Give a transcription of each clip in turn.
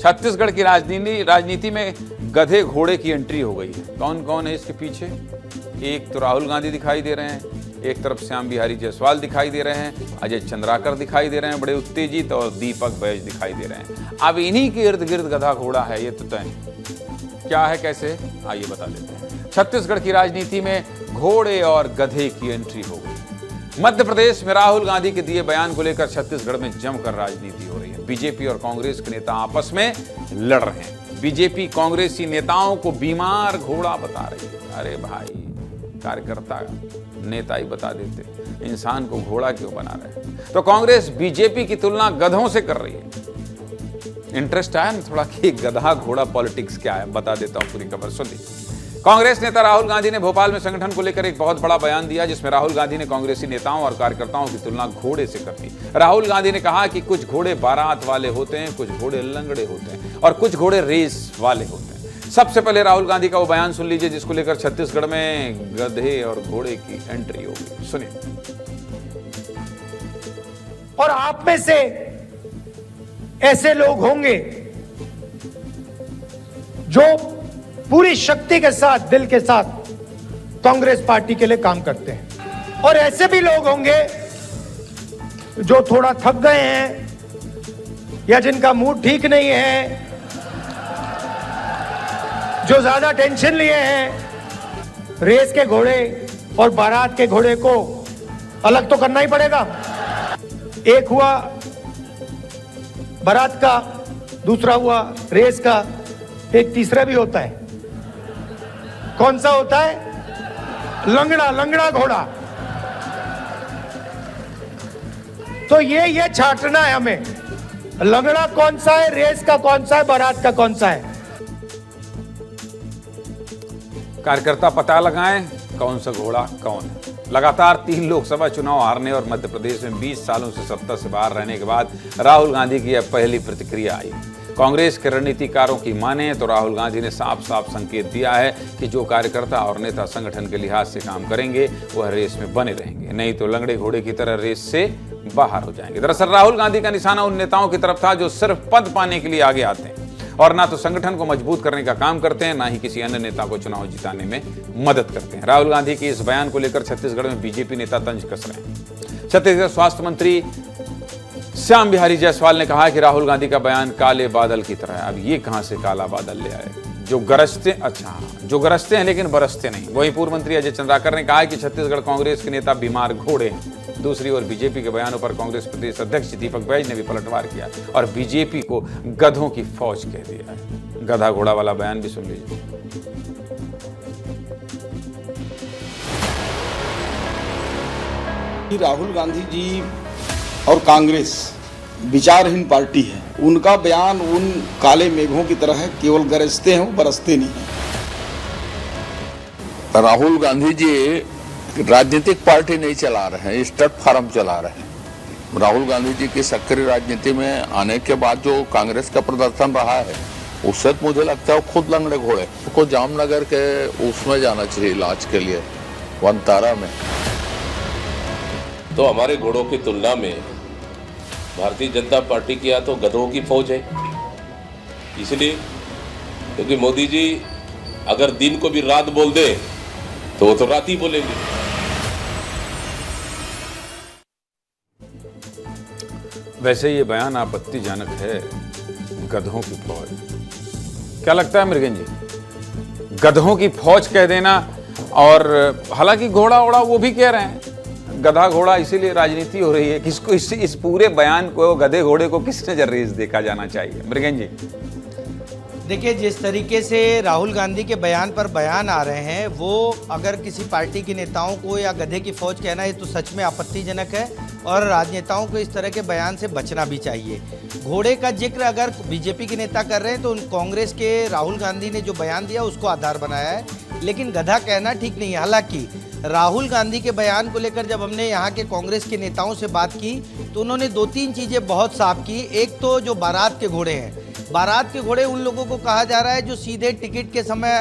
छत्तीसगढ़ की राजनीति में गधे घोड़े की एंट्री हो गई है। कौन कौन है इसके पीछे? एक तो राहुल गांधी दिखाई दे रहे हैं, एक तरफ श्याम बिहारी जायसवाल दिखाई दे रहे हैं, अजय चंद्राकर दिखाई दे रहे हैं बड़े उत्तेजित, और दीपक बैज दिखाई दे रहे हैं। अब इन्हीं के इर्द गिर्द गधा घोड़ा है, ये तो तय क्या है, कैसे, आइए बता देते हैं। छत्तीसगढ़ की राजनीति में घोड़े और गधे की एंट्री हो गई। मध्य प्रदेश में राहुल गांधी के दिए बयान को लेकर छत्तीसगढ़ में जमकर राजनीति हो रही है। बीजेपी और कांग्रेस के नेता आपस में लड़ रहे हैं। बीजेपी कांग्रेसी नेताओं को बीमार घोड़ा बता रही है। अरे भाई, कार्यकर्ता नेता ही बता देते, इंसान को घोड़ा क्यों बना रहे हैं? तो कांग्रेस बीजेपी की तुलना गधों से कर रही है। इंटरेस्ट आया ना थोड़ा कि गधा घोड़ा पॉलिटिक्स क्या है, बता देता हूं पूरी खबर सुनिए। कांग्रेस नेता राहुल गांधी ने भोपाल में संगठन को लेकर एक बहुत बड़ा बयान दिया, जिसमें राहुल गांधी ने कांग्रेसी नेताओं और कार्यकर्ताओं की तुलना घोड़े से कर दी। राहुल गांधी ने कहा कि कुछ घोड़े बारात वाले होते हैं, कुछ घोड़े लंगड़े होते हैं और कुछ घोड़े रेस वाले होते हैं। सबसे पहले राहुल गांधी का वो बयान सुन लीजिए, जिसको लेकर छत्तीसगढ़ में गधे और घोड़े की एंट्री होगी। सुनिए। और आप में से ऐसे लोग होंगे जो पूरी शक्ति के साथ, दिल के साथ कांग्रेस पार्टी के लिए काम करते हैं, और ऐसे भी लोग होंगे जो थोड़ा थक गए हैं या जिनका मूड ठीक नहीं है, जो ज्यादा टेंशन लिए हैं। रेस के घोड़े और बारात के घोड़े को अलग तो करना ही पड़ेगा। एक हुआ बारात का, दूसरा हुआ रेस का, एक तीसरा भी होता है। कौन सा होता है? लंगड़ा घोड़ा। तो ये छांटना है हमें, लंगड़ा कौन सा है, रेस का कौन सा है, बारात का कौन सा है। कार्यकर्ता पता लगाएं कौन सा घोड़ा कौन है। लगातार 3 लोकसभा चुनाव हारने और मध्य प्रदेश में 20 सालों से सत्ता से बाहर रहने के बाद राहुल गांधी की यह पहली प्रतिक्रिया आई। कांग्रेस के रणनीतिकारों की माने तो राहुल गांधी ने साफ साफ संकेत दिया है कि जो कार्यकर्ता और नेता संगठन के लिहाज से काम करेंगे वह रेस में बने रहेंगे, नहीं तो लंगड़े घोड़े की तरह रेस से बाहर हो जाएंगे। दरअसल राहुल गांधी का निशाना उन नेताओं की तरफ था जो सिर्फ पद पाने के लिए आगे आते हैं और ना तो संगठन को मजबूत करने का काम करते हैं, ना ही किसी अन्य नेता को चुनाव जिताने में मदद करते हैं। राहुल गांधी के इस बयान को लेकर छत्तीसगढ़ में बीजेपी नेता तंज कस रहे हैं। छत्तीसगढ़ स्वास्थ्य मंत्री श्याम बिहारी जायसवाल ने कहा कि राहुल गांधी का बयान काले बादल की तरह है। अब ये कहां से काला बादल ले आए? जो गरजते हैं लेकिन बरसते नहीं। वहीं पूर्व मंत्री अजय चंद्राकर ने कहा कि छत्तीसगढ़ कांग्रेस के नेता बीमार घोड़े हैं। दूसरी ओर बीजेपी के बयानों पर कांग्रेस प्रदेश अध्यक्ष दीपक बैज ने भी पलटवार किया और बीजेपी को गधों की फौज कह दिया है। गधा घोड़ा वाला बयान भी सुन लीजिए। राहुल गांधी जी और कांग्रेस विचारहीन पार्टी है। उनका बयान उन काले मेघों की तरह है, केवल गरजते हैं, बरसते नहीं हैं। राहुल गांधी जी राजनीतिक पार्टी नहीं चला रहे हैं, स्टड फार्म चला रहे हैं। राहुल गांधी जी की सक्रिय राजनीति में आने के बाद जो कांग्रेस का प्रदर्शन रहा है, उससे तो मुझे लगता है खुद लंगड़े घोड़े को जामनगर के उसमें जाना चाहिए इलाज के लिए, वनतारा में। तो हमारे घोड़ों की तुलना में भारतीय जनता पार्टी की या तो गधों की फौज है, इसलिए क्योंकि मोदी जी अगर दिन को भी रात बोल दे तो वो तो रात ही बोलेंगे। वैसे ये बयान आपत्तिजनक है, गधों की फौज। क्या लगता है मृगन जी? गधों की फौज कह देना, और हालांकि घोड़ा ओड़ा वो भी कह रहे हैं, गधा घोड़ा, इसीलिए राजनीति हो रही है। किसको इस पूरे बयान को, गधे घोड़े को किस नजरिए से देखा जाना चाहिए मृगन जी? देखिए, जिस तरीके से राहुल गांधी के बयान पर बयान आ रहे हैं, वो अगर किसी पार्टी के नेताओं को या गधे की फौज कहना है तो सच में आपत्तिजनक है, और राजनेताओं को इस तरह के बयान से बचना भी चाहिए। घोड़े का जिक्र अगर बीजेपी के नेता कर रहे हैं तो कांग्रेस के राहुल गांधी ने जो बयान दिया उसको आधार बनाया है, लेकिन गधा कहना ठीक नहीं है। हालांकि राहुल गांधी के बयान को लेकर जब हमने यहाँ के कांग्रेस के नेताओं से बात की तो उन्होंने 2-3 चीज़ें बहुत साफ की। एक तो जो बारात के घोड़े हैं, बारात के घोड़े उन लोगों को कहा जा रहा है जो सीधे टिकट के समय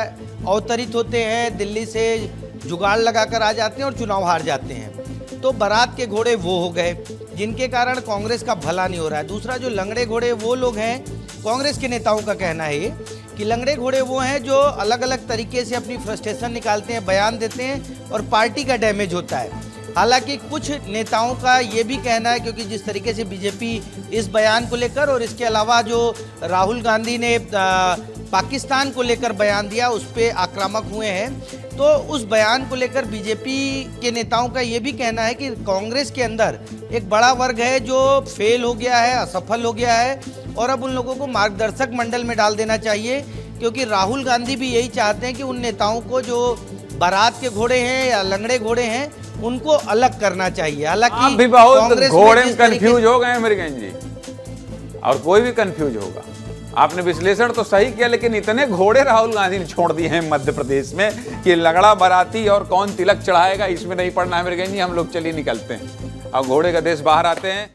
अवतरित होते हैं, दिल्ली से जुगाड़ लगाकर आ जाते हैं और चुनाव हार जाते हैं। तो बारात के घोड़े वो हो गए जिनके कारण कांग्रेस का भला नहीं हो रहा है। दूसरा, जो लंगड़े घोड़े वो लोग हैं कांग्रेस के नेताओं का कहना है ये कि लंगड़े घोड़े वो हैं जो अलग अलग तरीके से अपनी फ्रस्ट्रेशन निकालते हैं, बयान देते हैं और पार्टी का डैमेज होता है। हालांकि कुछ नेताओं का ये भी कहना है, क्योंकि जिस तरीके से बीजेपी इस बयान को लेकर और इसके अलावा जो राहुल गांधी ने पाकिस्तान को लेकर बयान दिया उस पर आक्रामक हुए हैं, तो उस बयान को लेकर बीजेपी के नेताओं का ये भी कहना है कि कांग्रेस के अंदर एक बड़ा वर्ग है जो फेल हो गया है, असफल हो गया है और अब उन लोगों को मार्गदर्शक मंडल में डाल देना चाहिए, क्योंकि राहुल गांधी भी यही चाहते हैं कि उन नेताओं को जो बारात के घोड़े हैं या लंगड़े घोड़े हैं उनको अलग करना चाहिए। हालांकि आप भी बहुत कांग्रेस में घोड़े जिस कंफ्यूज हो गए हैं अमेरिकन जी, और कोई भी कंफ्यूज होगा। आपने विश्लेषण तो सही किया, लेकिन इतने घोड़े राहुल गांधी ने छोड़ दिए हैं मध्य प्रदेश में कि लगड़ा बाराती और कौन तिलक चढ़ाएगा इसमें नहीं पड़ना है अमेरिकन जी। हम लोग चलिए निकलते हैं, अब घोड़े का देश बाहर आते हैं।